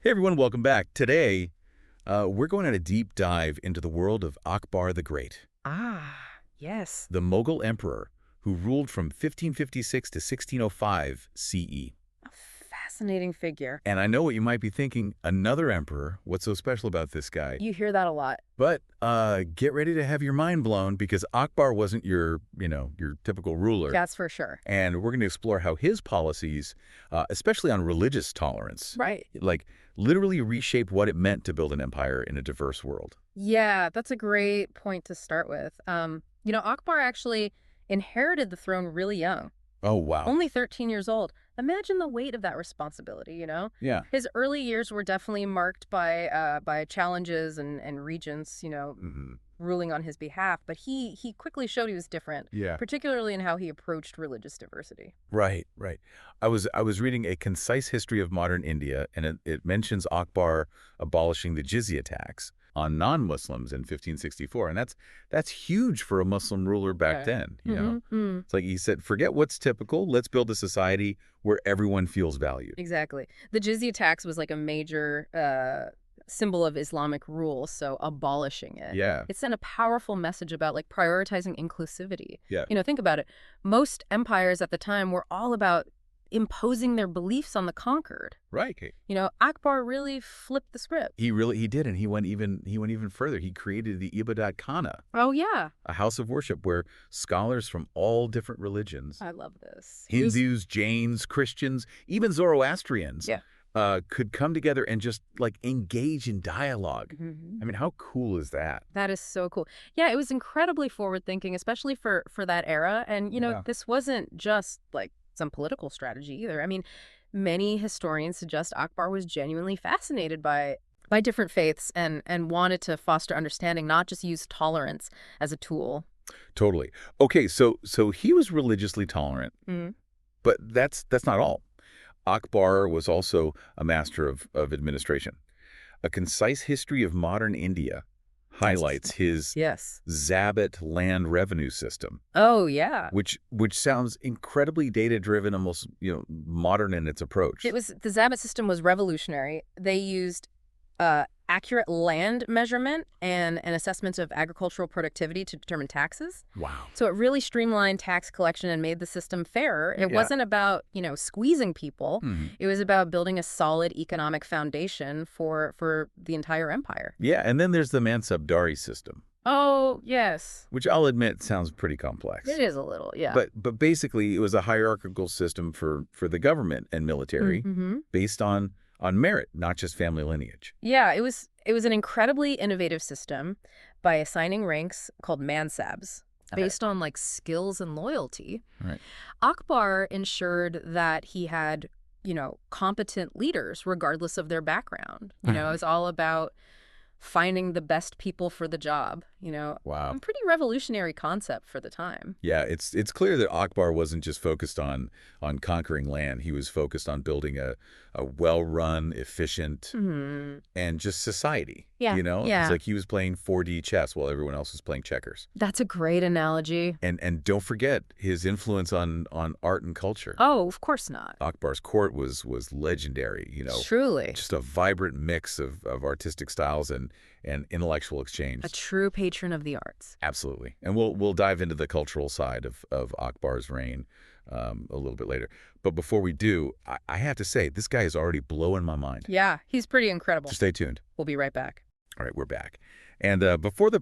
Hey everyone, welcome back. Today, we're going on a deep dive into the world of Akbar the Great, Ah, yes. the Mughal emperor who ruled from 1556 to 1605 CE. A fascinating figure. And I know what you might be thinking, another emperor, what's so special about this guy? You hear that a lot. But get ready to have your mind blown because Akbar wasn't your typical ruler. That's for sure. And we're going to explore how his policies, especially on religious tolerance, Right. like literally reshaped what it meant to build an empire in a diverse world. Yeah, that's a great point to start with. Akbar actually inherited the throne really young, Oh, wow. only 13 years old. Imagine the weight of that responsibility. Yeah. His early years were definitely marked by challenges and regents, Hmm. ruling on his behalf, but he quickly showed he was different, Yeah. particularly in how he approached religious diversity. Right, right. I was reading A Concise History of Modern India, and it mentions Akbar abolishing the jizya tax on non-Muslims in 1564, and that's huge for a Muslim ruler back Okay. then. Mm-hmm. It's like he said, forget what's typical, let's build a society where everyone feels valued. Exactly. The jizya tax was like a major symbol of Islamic rule, so abolishing it. Yeah, It sent a powerful message about like prioritizing inclusivity. yeah. Think about it. Most empires at the time were all about imposing their beliefs on the conquered. Right. Okay. Akbar really flipped the script. He did, and he went even further. He created the Ibadat Khana, Oh yeah, a house of worship where scholars from all different religions, I love this. Hindus, Jains, Christians, even Zoroastrians, Yeah. could come together and just like engage in dialogue. Mhm. I mean, how cool is that? That is so cool. Yeah, it was incredibly forward thinking, especially for that era. And Yeah. this wasn't just like some political strategy either. I mean, many historians suggest Akbar was genuinely fascinated by different faiths and wanted to foster understanding, not just use tolerance as a tool. Totally. Okay, so he was religiously tolerant, Mhm. but that's not all. Akbar was also a master of administration. A Concise History of Modern India Yes. highlights his Yes. Zabt land revenue system, Oh, yeah. which sounds incredibly data-driven, almost, modern in its approach. The Zabat system was revolutionary. They used accurate land measurement and an assessment of agricultural productivity to determine taxes. Wow. So it really streamlined tax collection and made the system fairer. It Yeah. wasn't about, squeezing people. Mhm. It was about building a solid economic foundation for the entire empire. Yeah, and then there's the Mansabdari system, Oh, yes. which I'll admit sounds pretty It complex. is a little, yeah. But basically, it was a hierarchical system for the government and military Mm-hmm. based on merit, not just family lineage. Yeah, it was an incredibly innovative system by assigning ranks called mansabs Okay. based on like skills and loyalty. Right. Akbar ensured that he had, competent leaders regardless of their background. It was all about finding the best people for the job, Wow. a pretty revolutionary concept for the time. Yeah, it's clear that Akbar wasn't just focused on conquering land. He was focused on building a well-run, efficient, Hmm. and just society. Yeah, It's yeah. like he was playing 4D chess while everyone else was playing checkers. That's a great analogy. And don't forget his influence on art and culture. Oh, of course not. Akbar's court was legendary, Truly. just a vibrant mix of artistic styles and intellectual exchange. A true patron of the arts. Absolutely. And we'll dive into the cultural side of Akbar's reign a little bit later. But before we do, I have to say, this guy is already blowing my mind. Yeah, he's pretty incredible. So stay tuned. We'll be right back. All right, we're back. And before the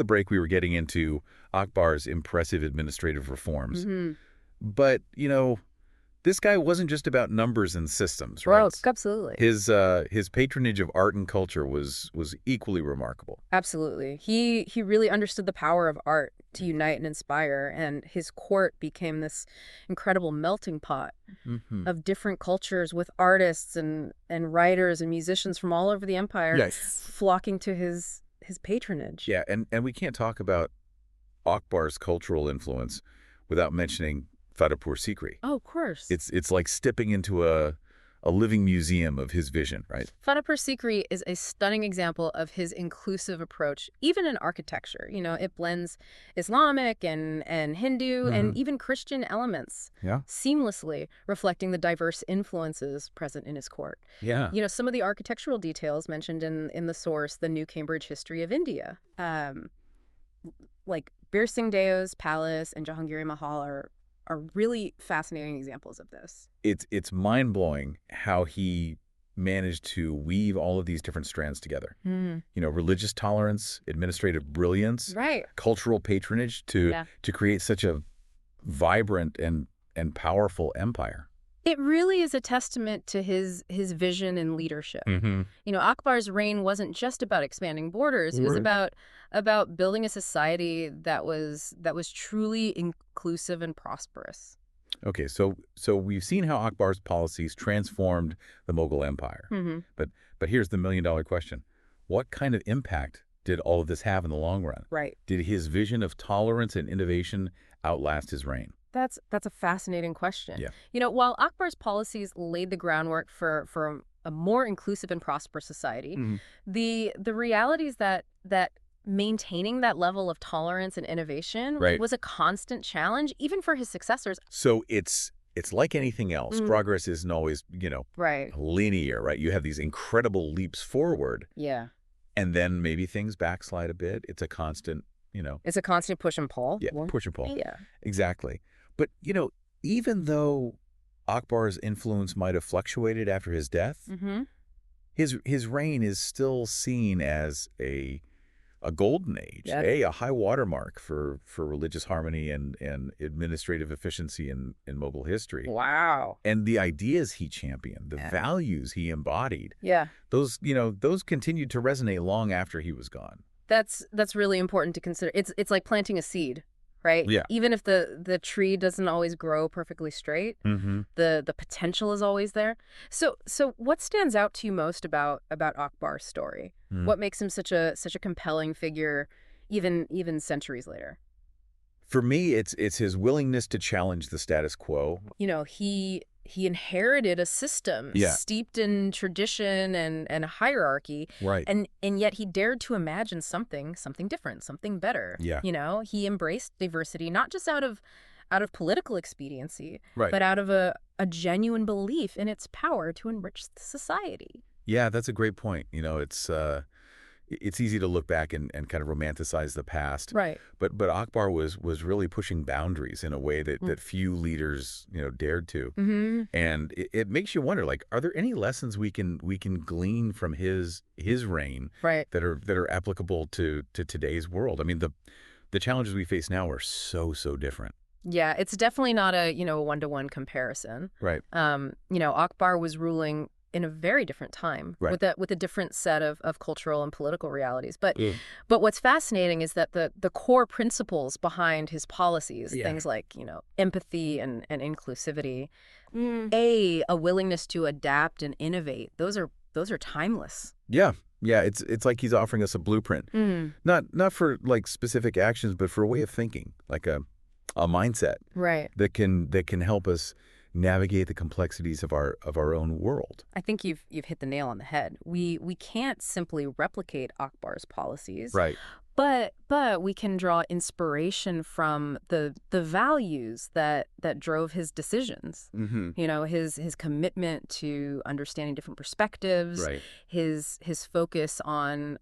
break, we were getting into Akbar's impressive administrative reforms. Mm-hmm. But, this guy wasn't just about numbers and systems, right? Well, absolutely. His patronage of art and culture was equally remarkable. Absolutely. He really understood the power of art to unite and inspire, and his court became this incredible melting pot Mm-hmm. of different cultures with artists and writers and musicians from all over the empire Yes. flocking to his patronage. Yeah, and we can't talk about Akbar's cultural influence without mentioning Fatehpur Sikri. Oh, of course. It's like stepping into a living museum of his vision, right? Fatehpur Sikri is a stunning example of his inclusive approach, even in architecture. It blends Islamic and Hindu and even Christian elements Yeah. seamlessly, reflecting the diverse influences present in his court. Yeah. Some of the architectural details mentioned in the source, The New Cambridge History of India, like Bir Singh Deo's palace and Jahangiri Mahal are really fascinating examples of this. It's mind-blowing how he managed to weave all of these different strands together. Religious tolerance, administrative brilliance, Right. cultural patronage to create such a vibrant and powerful empire. It really is a testament to his vision and leadership. Akbar's reign wasn't just about expanding borders. It was about building a society that was truly inclusive and prosperous. Okay, so we've seen how Akbar's policies transformed the Mughal Empire. But here's the million-dollar question. What kind of impact did all of this have in the long run? Right. Did his vision of tolerance and innovation outlast his reign? That's a fascinating question. Yeah. While Akbar's policies laid the groundwork for a more inclusive and prosperous society, the reality is that maintaining that level of tolerance and innovation was a constant challenge, even for his successors. So it's like anything else. Progress isn't always, linear, right? You have these incredible leaps forward. Yeah. And then maybe things backslide a bit. It's a constant, It's a constant push and pull. Yeah, push and pull. Yeah. Exactly. But, even though Akbar's influence might have fluctuated after his death, his reign is still seen as a golden age, a high watermark for religious harmony and administrative efficiency in Mughal history. Wow. And the ideas he championed, the values he embodied, those continued to resonate long after he was gone. That's really important to consider. It's like planting a seed, right? Yeah. Even if the tree doesn't always grow perfectly straight, the potential is always there. So what stands out to you most about Akbar's story? What makes him such a compelling figure, even centuries later? For me, it's his willingness to challenge the status quo. He inherited a system steeped in tradition and hierarchy. Right. And yet he dared to imagine something different, something better. Yeah. He embraced diversity, not just out of political expediency, Right. but out of a genuine belief in its power to enrich society. Yeah, that's a great point. It's easy to look back and kind of romanticize the past. Right. But Akbar was really pushing boundaries in a way that few leaders, dared to. And it makes you wonder, like, are there any lessons we can glean from his reign that are applicable to today's world? I mean, the challenges we face now are so different. Yeah, it's definitely not a one-to-one comparison. Right. Akbar was ruling in a very different time with a different set of cultural and political realities. But what's fascinating is that the core principles behind his policies, things like, empathy and inclusivity, a willingness to adapt and innovate, those are timeless. Yeah. Yeah, it's like he's offering us a blueprint. Not for like specific actions, but for a way of thinking, like a mindset that can help us navigate the complexities of our own world. I think you've hit the nail on the head. We can't simply replicate Akbar's policies, right? But we can draw inspiration from the values that drove his decisions. His commitment to understanding different perspectives, his focus on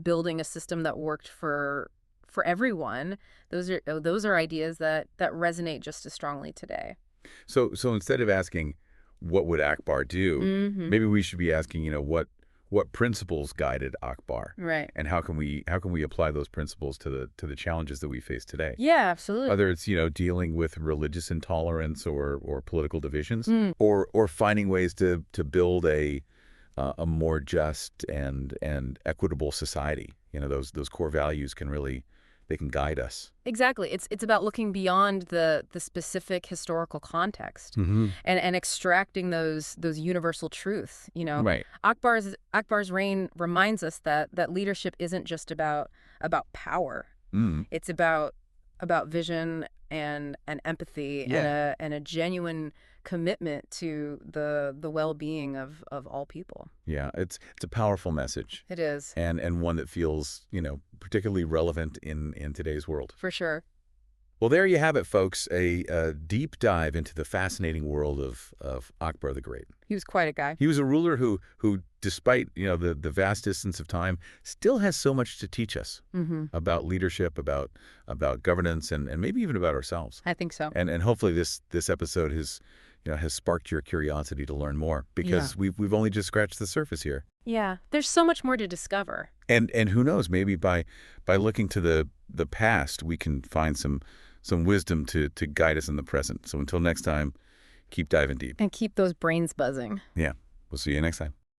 building a system that worked for everyone. Those are ideas that resonate just as strongly today. So instead of asking what would Akbar do, maybe we should be asking, what principles guided Akbar, right? And how can we apply those principles to the challenges that we face today? Yeah, absolutely. Whether it's dealing with religious intolerance or political divisions, or finding ways to build a more just and equitable society. Those core values they can guide us. Exactly. It's about looking beyond the specific historical context and extracting those universal truths. Right. Akbar's reign reminds us that leadership isn't just about power. It's about vision and empathy and a genuine commitment to the well-being of all people. Yeah, it's a powerful message, It is, and one that feels, particularly relevant in today's world. for sure. Well, there you have it, folks, a deep dive into the fascinating world of Akbar the Great. He was quite a guy. He was a ruler who despite, the vast distance of time, still has so much to teach us about leadership, about governance, and maybe even about ourselves. I think so. And hopefully this episode has sparked your curiosity to learn more, because we've only just scratched the surface here. Yeah, there's so much more to discover. And who knows, maybe by looking to the past, we can find some wisdom to guide us in the present. So until next time, keep diving deep. And keep those brains buzzing. Yeah, we'll see you next time.